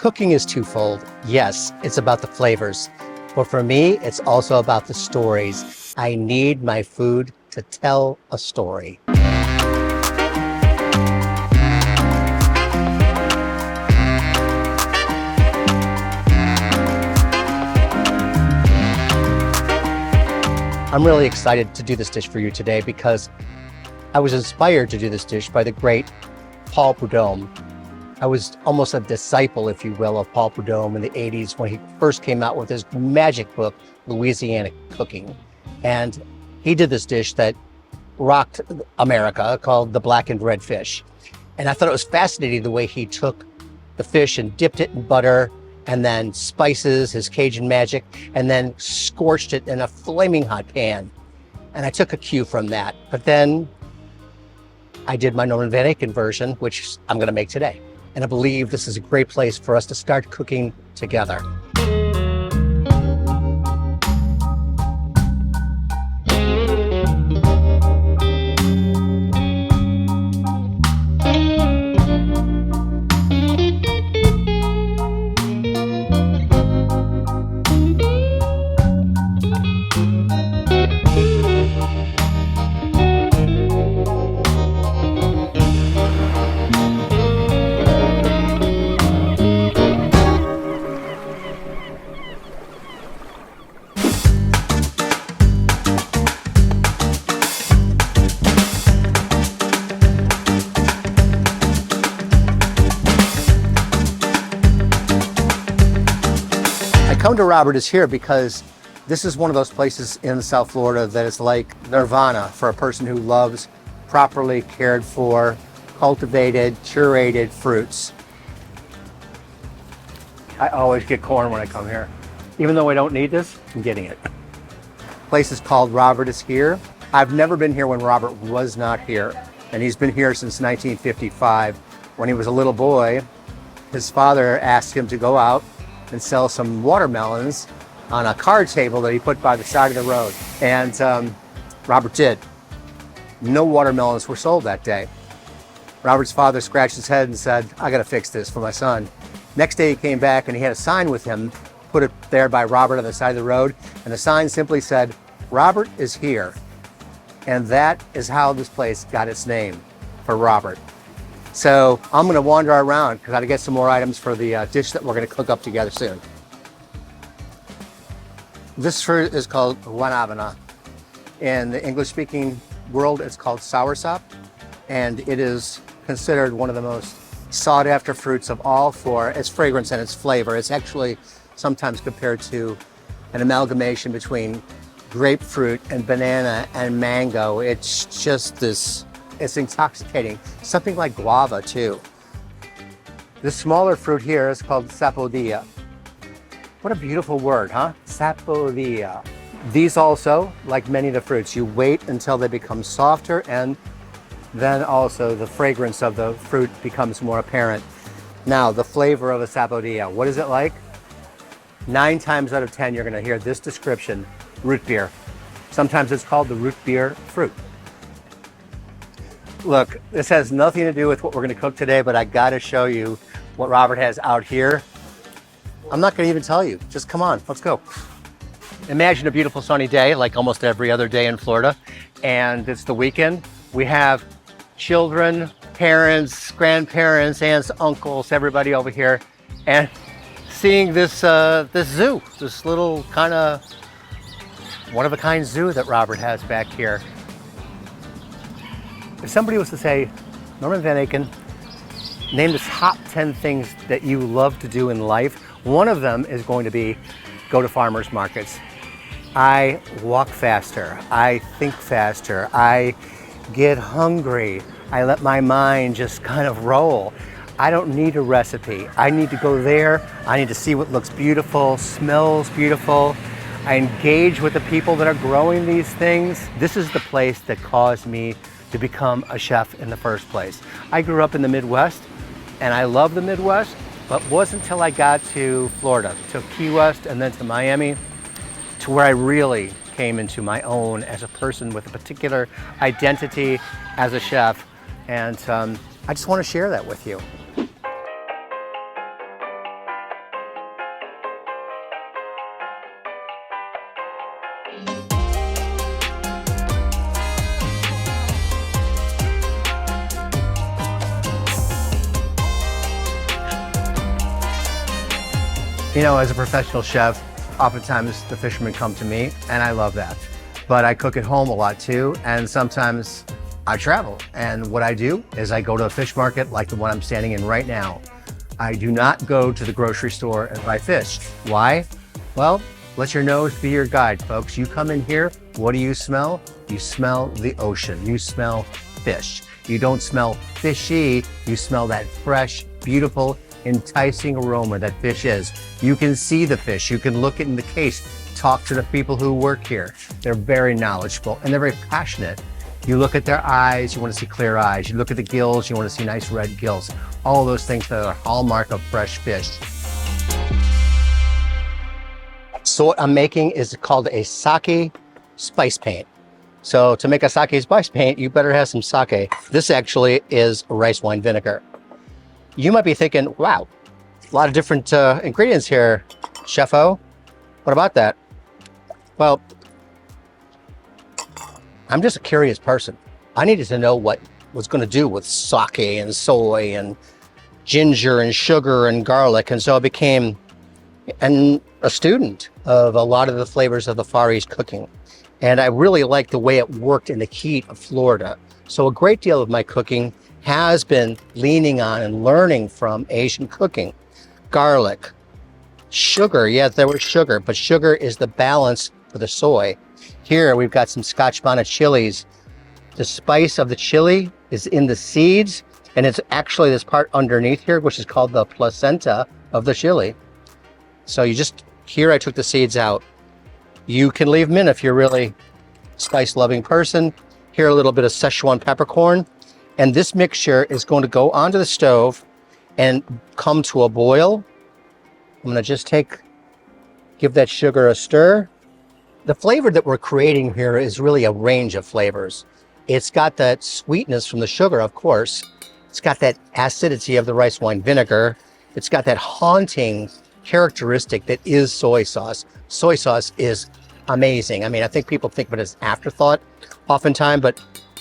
Cooking is twofold. Yes, it's about the flavors, but for me, it's also about the stories. I need my food to tell a story. I'm really excited to do this dish for you today because I was inspired to do this dish by the great Paul Prudhomme. I was almost a disciple, if you will, of Paul Prudhomme in the 80s when he first came out with his magic book, Louisiana Cooking. And he did this dish that rocked America called the blackened red fish. And I thought it was fascinating the way he took the fish and dipped it in butter and then spices, his Cajun magic, and then scorched it in a flaming hot pan. And I took a cue from that. But then I did my Norman Van Aken version, which I'm gonna make today. And I believe this is a great place for us to start cooking together. Come to Robert is here because this is one of those places in South Florida that is like nirvana for a person who loves properly cared for, cultivated, curated fruits. I always get corn when I come here. Even though I don't need this, I'm getting it. The place is called Robert is Here. I've never been here when Robert was not here. And he's been here since 1955. When he was a little boy, his father asked him to go out and sell some watermelons on a card table that he put by the side of the road. And Robert did. No watermelons were sold that day. Robert's father scratched his head and said, I gotta fix this for my son. Next day he came back and he had a sign with him, put it there by Robert on the side of the road, and the sign simply said, Robert is here. And that is how this place got its name, for Robert. So I'm gonna wander around because I gotta get some more items for the dish that we're gonna cook up together soon. This fruit is called guanabana. In the English-speaking world, it's called soursop, and it is considered one of the most sought-after fruits of all for its fragrance and its flavor. It's actually sometimes compared to an amalgamation between grapefruit and banana and mango. It's just this. It's intoxicating. Something like guava too. This smaller fruit here is called sapodilla. What a beautiful word, huh? Sapodilla. These also, like many of the fruits, you wait until they become softer and then also the fragrance of the fruit becomes more apparent. Now, the flavor of a sapodilla, what is it like? 9 times out of 10, you're gonna hear this description, root beer. Sometimes it's called the root beer fruit. Look, this has nothing to do with what we're gonna cook today, but I gotta show you what Robert has out here. I'm not gonna even tell you, just come on, let's go. Imagine a beautiful sunny day, like almost every other day in Florida, and it's the weekend. We have children, parents, grandparents, aunts, uncles, everybody over here, and seeing this, this zoo, this little kind of one-of-a-kind zoo that Robert has back here. If somebody was to say, Norman Van Aken, name the top 10 things that you love to do in life, one of them is going to be go to farmers markets. I walk faster, I think faster, I get hungry, I let my mind just kind of roll. I don't need a recipe. I need to go there, I need to see what looks beautiful, smells beautiful. I engage with the people that are growing these things. This is the place that caused me to become a chef in the first place. I grew up in the Midwest and I love the Midwest, but it wasn't until I got to Florida, to Key West and then to Miami, to where I really came into my own as a person with a particular identity as a chef. And I just want to share that with you. You know, as a professional chef, oftentimes the fishermen come to me, and I love that. But I cook at home a lot too, and sometimes I travel. And what I do is I go to a fish market like the one I'm standing in right now. I do not go to the grocery store and buy fish. Why? Well, let your nose be your guide, folks. You come in here, what do you smell? You smell the ocean. You smell fish. You don't smell fishy, you smell that fresh, beautiful, enticing aroma that fish is. You can see the fish, you can look it in the case, talk to the people who work here. They're very knowledgeable and they're very passionate. You look at their eyes, you want to see clear eyes. You look at the gills, you want to see nice red gills. All those things that are a hallmark of fresh fish. So what I'm making is called a sake spice paint. So to make a sake spice paint, you better have some sake. This actually is rice wine vinegar. You might be thinking, wow, a lot of different ingredients here, Chef-O. What about that? Well, I'm just a curious person. I needed to know what was going to do with sake and soy and ginger and sugar and garlic. And so I became a student of a lot of the flavors of the Far East cooking. And I really liked the way it worked in the heat of Florida. So a great deal of my cooking has been leaning on and learning from Asian cooking. Garlic, sugar, yes, there was sugar, but sugar is the balance for the soy. Here we've got some Scotch bonnet chilies. The spice of the chili is in the seeds, and it's actually this part underneath here, which is called the placenta of the chili. So here I took the seeds out. You can leave them in if you're really spice-loving person. Here, a little bit of Szechuan peppercorn. And this mixture is going to go onto the stove and come to a boil. I'm going to just give that sugar a stir. The flavor that we're creating here is really a range of flavors. It's got that sweetness from the sugar, of course. It's got that acidity of the rice wine vinegar. It's got that haunting characteristic that is soy sauce. Soy sauce is amazing. I mean, I think people think of it as afterthought oftentimes, but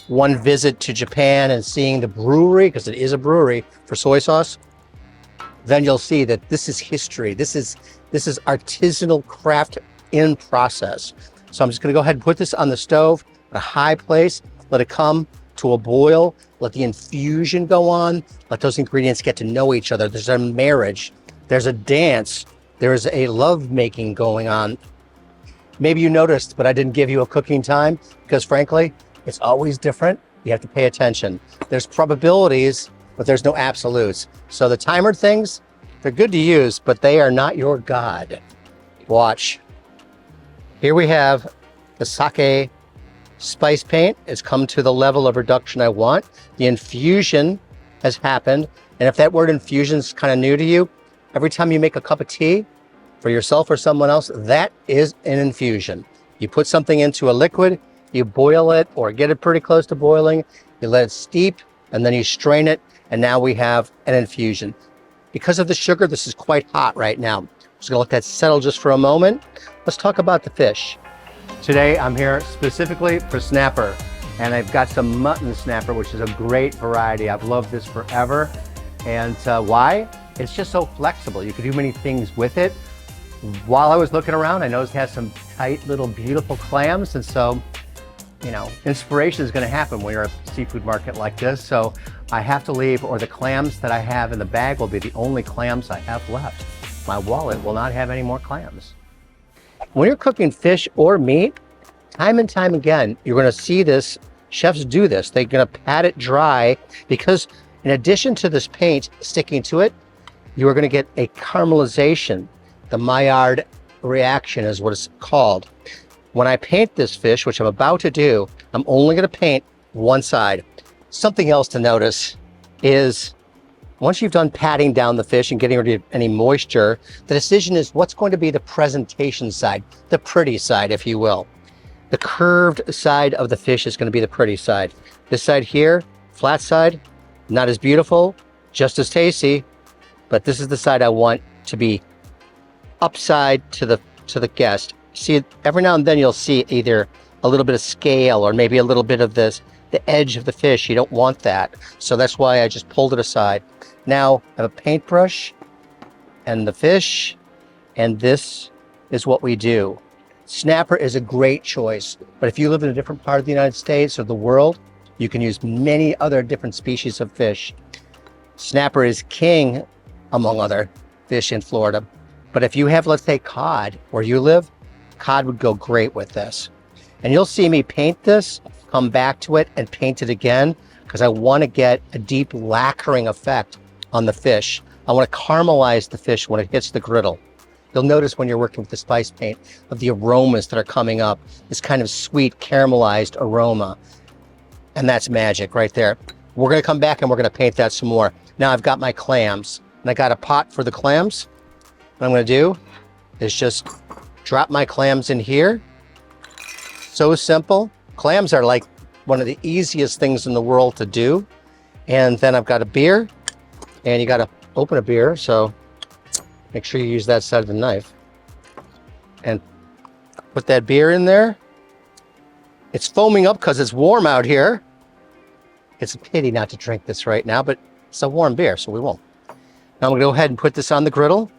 one visit to Japan and seeing the brewery, because it is a brewery for soy sauce, then you'll see that this is history. This is artisanal craft in process. So I'm just gonna go ahead and put this on the stove at a high place, let it come to a boil, let the infusion go on, let those ingredients get to know each other. There's a marriage, there's a dance, there's a love making going on. Maybe you noticed, but I didn't give you a cooking time because frankly, it's always different. You have to pay attention. There's probabilities, but there's no absolutes. So the timer things, they're good to use, but they are not your God. Watch. Here we have the sake spice paint. It's come to the level of reduction I want. The infusion has happened. And if that word infusion is kind of new to you, every time you make a cup of tea for yourself or someone else, that is an infusion. You put something into a liquid, you boil it or get it pretty close to boiling, you let it steep, and then you strain it, and now we have an infusion. Because of the sugar, this is quite hot right now. I'm just gonna let that settle just for a moment. Let's talk about the fish. Today, I'm here specifically for snapper, and I've got some mutton snapper, which is a great variety. I've loved this forever. And why? It's just so flexible. You can do many things with it. While I was looking around, I noticed it has some tight little beautiful clams, and so inspiration is going to happen when you're at a seafood market like this. So I have to leave, or the clams that I have in the bag will be the only clams I have left. My wallet will not have any more clams. When you're cooking fish or meat, time and time again, you're going to see this. Chefs do this. They're going to pat it dry because in addition to this paint sticking to it, you are going to get a caramelization. The Maillard reaction is what it's called. When I paint this fish, which I'm about to do, I'm only going to paint one side. Something else to notice is once you've done patting down the fish and getting rid of any moisture, the decision is what's going to be the presentation side, the pretty side, if you will. The curved side of the fish is going to be the pretty side. This side here, flat side, not as beautiful, just as tasty, but this is the side I want to be upside to the guest. See, every now and then you'll see either a little bit of scale or maybe a little bit of the edge of the fish. You don't want that. So that's why I just pulled it aside. Now I have a paintbrush and the fish, And this is what we do. Snapper is a great choice, but if you live in a different part of the United States or the world, you can use many other different species of fish. Snapper is king among other fish in Florida. But if you have, let's say, cod where you live, cod would go great with this. And you'll see me paint this, come back to it and paint it again, because I want to get a deep lacquering effect on the fish. I want to caramelize the fish when it hits the griddle. You'll notice when you're working with the spice paint of the aromas that are coming up, this kind of sweet caramelized aroma. And that's magic right there. We're going to come back and we're going to paint that some more. Now I've got my clams and I got a pot for the clams. What I'm going to do is just drop my clams in here. So simple. Clams are like one of the easiest things in the world to do. And then I've got a beer, and you got to open a beer. So make sure you use that side of the knife and put that beer in there. It's foaming up because it's warm out here. It's a pity not to drink this right now, but it's a warm beer, so we won't. Now I'm gonna go ahead and put this on the griddle.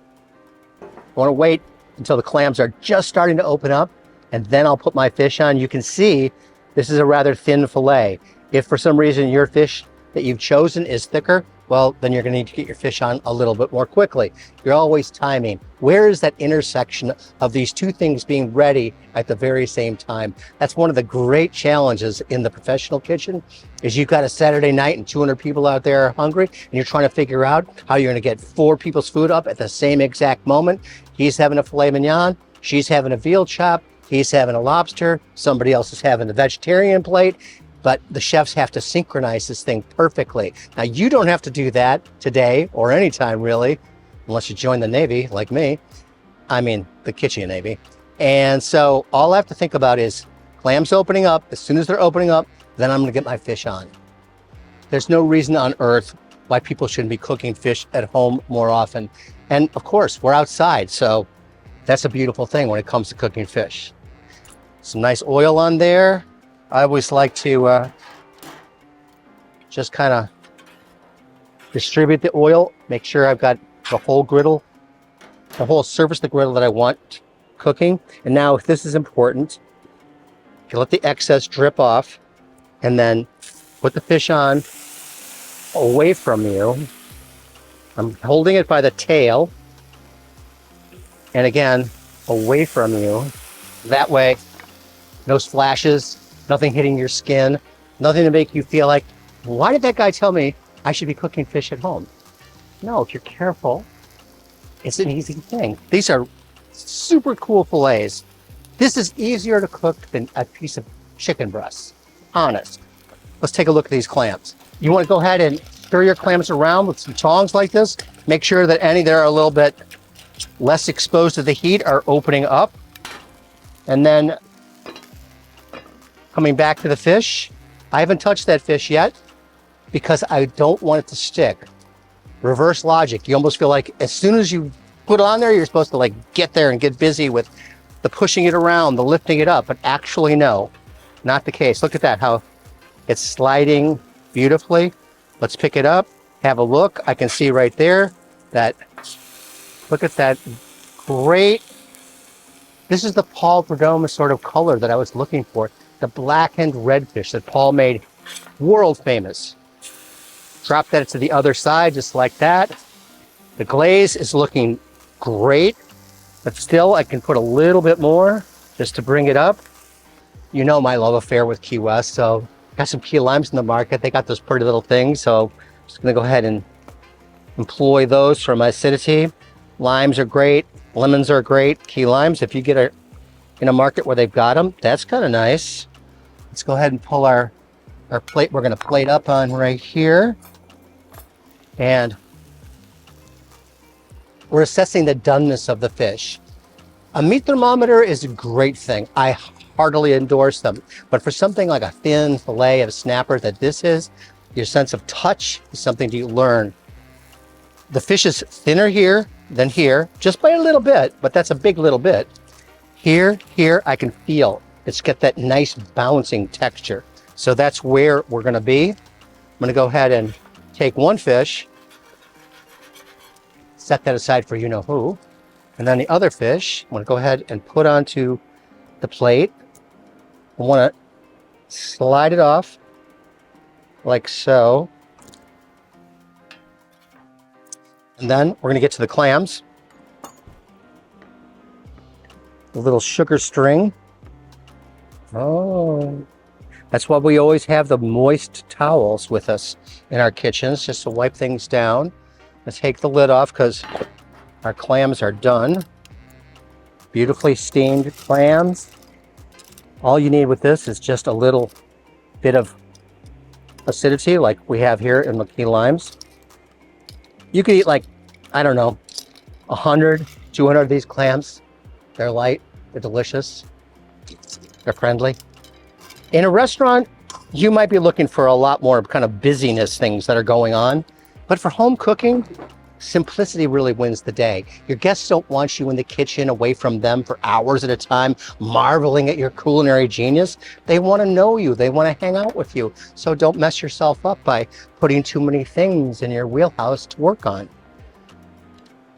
I wanna wait until the clams are just starting to open up, and then I'll put my fish on. You can see this is a rather thin fillet. If for some reason your fish that you've chosen is thicker, well, then you're gonna need to get your fish on a little bit more quickly. You're always timing. Where is that intersection of these two things being ready at the very same time? That's one of the great challenges in the professional kitchen, is you've got a Saturday night and 200 people out there are hungry, and you're trying to figure out how you're gonna get 4 people's food up at the same exact moment. He's having a filet mignon, she's having a veal chop, he's having a lobster, somebody else is having a vegetarian plate. But the chefs have to synchronize this thing perfectly. Now, you don't have to do that today or anytime really, unless you join the Navy like me. I mean, the kitchen Navy. And so all I have to think about is clams opening up. As soon as they're opening up, then I'm gonna get my fish on. There's no reason on earth why people shouldn't be cooking fish at home more often. And of course, we're outside, so that's a beautiful thing when it comes to cooking fish. Some nice oil on there. I always like to just kind of distribute the oil, make sure I've got the whole griddle, the whole surface of the griddle that I want cooking. And now this is important. You let the excess drip off and then put the fish on away from you. I'm holding it by the tail. And again, away from you. That way, no splashes. Nothing hitting your skin, nothing to make you feel like, why did that guy tell me I should be cooking fish at home? No, if you're careful, it's an easy thing. These are super cool fillets. This is easier to cook than a piece of chicken breast, honest. Let's take a look at these clams. You want to go ahead and stir your clams around with some tongs like this. Make sure that any that are a little bit less exposed to the heat are opening up. And then coming back to the fish, I haven't touched that fish yet because I don't want it to stick. Reverse logic. You almost feel like as soon as you put it on there, you're supposed to like get there and get busy with the pushing it around, the lifting it up, but actually no, not the case. Look at that, how it's sliding beautifully. Let's pick it up, have a look. I can see right there that, look at that great, this is the Paul Perdomo sort of color that I was looking for. The blackened redfish that Paul made world famous. Drop that to the other side just like that. The glaze is looking great, but still I can put a little bit more just to bring it up. You know my love affair with Key West, so got some key limes in the market. They got those pretty little things, so I'm just gonna go ahead and employ those for my acidity. Limes are great, lemons are great. Key limes, if you get in a market where they've got them, that's kind of nice. Let's go ahead and pull our plate. We're going to plate up on right here. And we're assessing the doneness of the fish. A meat thermometer is a great thing. I heartily endorse them. But for something like a thin fillet of snapper that this is, your sense of touch is something to learn. The fish is thinner here than here, just by a little bit, but that's a big little bit. Here, I can feel it's got that nice bouncing texture. So that's where we're gonna be. I'm gonna go ahead and take one fish, set that aside for you know who. And then the other fish, I'm gonna go ahead and put onto the plate. I wanna slide it off like so. And then we're gonna get to the clams. A little sugar string. Oh, that's why we always have the moist towels with us in our kitchens, just to wipe things down. Let's take the lid off because our clams are done. Beautifully steamed clams. All you need with this is just a little bit of acidity like we have here in the key limes. You could eat like, I don't know, 100, 200 of these clams. They're light, they're delicious, they're friendly. In a restaurant, you might be looking for a lot more kind of busyness things that are going on. But for home cooking, simplicity really wins the day. Your guests don't want you in the kitchen away from them for hours at a time, marveling at your culinary genius. They want to know you. They want to hang out with you. So don't mess yourself up by putting too many things in your wheelhouse to work on.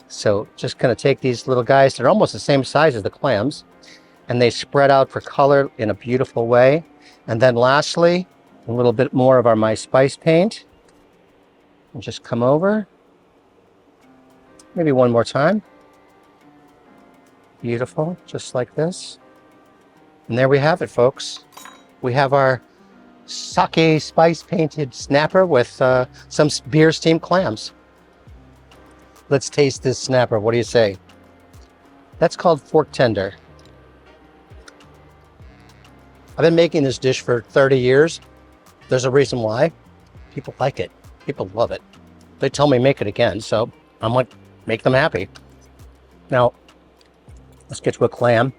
So just going to take these little guys. They're almost the same size as the clams, and they spread out for color in a beautiful way. And then lastly, a little bit more of my spice paint. And just come over. Maybe one more time. Beautiful, just like this. And there we have it, folks. We have our sake spice painted snapper with some beer steamed clams. Let's taste this snapper. What do you say? That's called fork tender. I've been making this dish for 30 years. There's a reason why. People like it. People love it. They tell me make it again, so I'm like, make them happy. Now, let's get to a clam.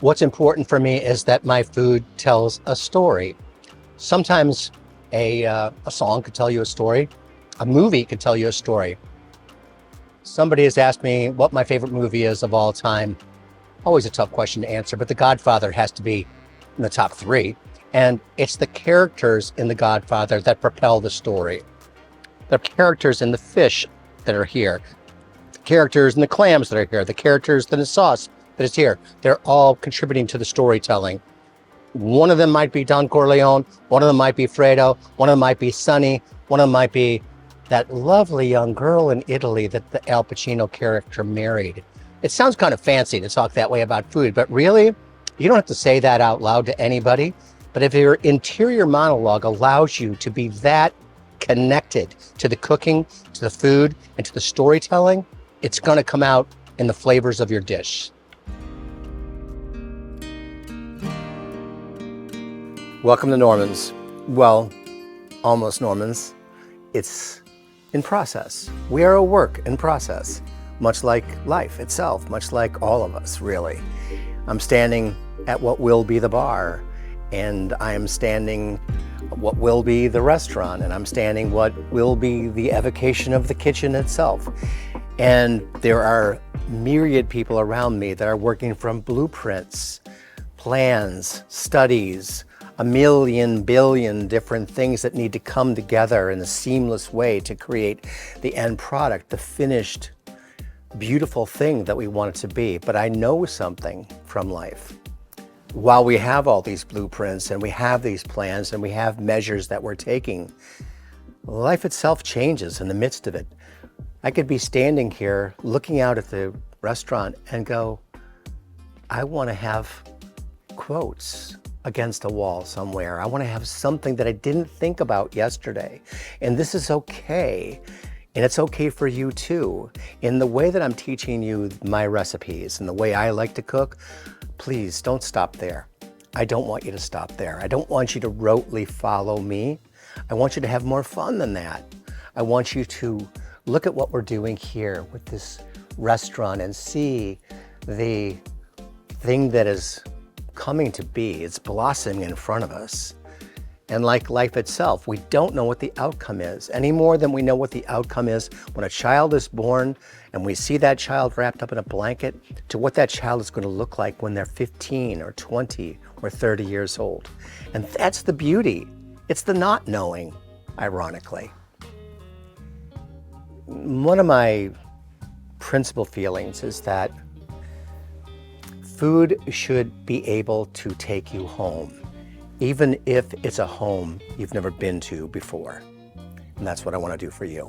What's important for me is that my food tells a story. Sometimes a song could tell you a story. A movie could tell you a story. Somebody has asked me what my favorite movie is of all time. Always a tough question to answer, but The Godfather has to be in the top 3. And it's the characters in The Godfather that propel the story. The characters in the fish that are here, the characters in the clams that are here, the characters in the sauce that is here. They're all contributing to the storytelling. One of them might be Don Corleone, one of them might be Fredo, one of them might be Sonny, one of them might be that lovely young girl in Italy that the Al Pacino character married. It sounds kind of fancy to talk that way about food, but really, you don't have to say that out loud to anybody. But if your interior monologue allows you to be that connected to the cooking, to the food, and to the storytelling, it's going to come out in the flavors of your dish. Welcome to Norman's. Well, almost Norman's. It's in process. We are a work in process, much like life itself, much like all of us, really. I'm standing at what will be the bar, and I am standing what will be the restaurant, and I'm standing what will be the evocation of the kitchen itself. And there are myriad people around me that are working from blueprints, plans, studies, a million billion different things that need to come together in a seamless way to create the end product, the finished, beautiful thing that we want it to be. But I know something from life. While we have all these blueprints and we have these plans and we have measures that we're taking, life itself changes in the midst of it. I could be standing here looking out at the restaurant and go, I want to have quotes against a wall somewhere. I want to have something that I didn't think about yesterday. And this is okay. And it's okay for you too. In the way that I'm teaching you my recipes and the way I like to cook, please don't stop there. I don't want you to stop there. I don't want you to rotely follow me. I want you to have more fun than that. I want you to look at what we're doing here with this restaurant and see the thing that is coming to be. It's blossoming in front of us. And like life itself, we don't know what the outcome is any more than we know what the outcome is when a child is born and we see that child wrapped up in a blanket to what that child is going to look like when they're 15 or 20 or 30 years old. And that's the beauty. It's the not knowing, ironically. One of my principal feelings is that food should be able to take you home, even if it's a home you've never been to before. And that's what I want to do for you.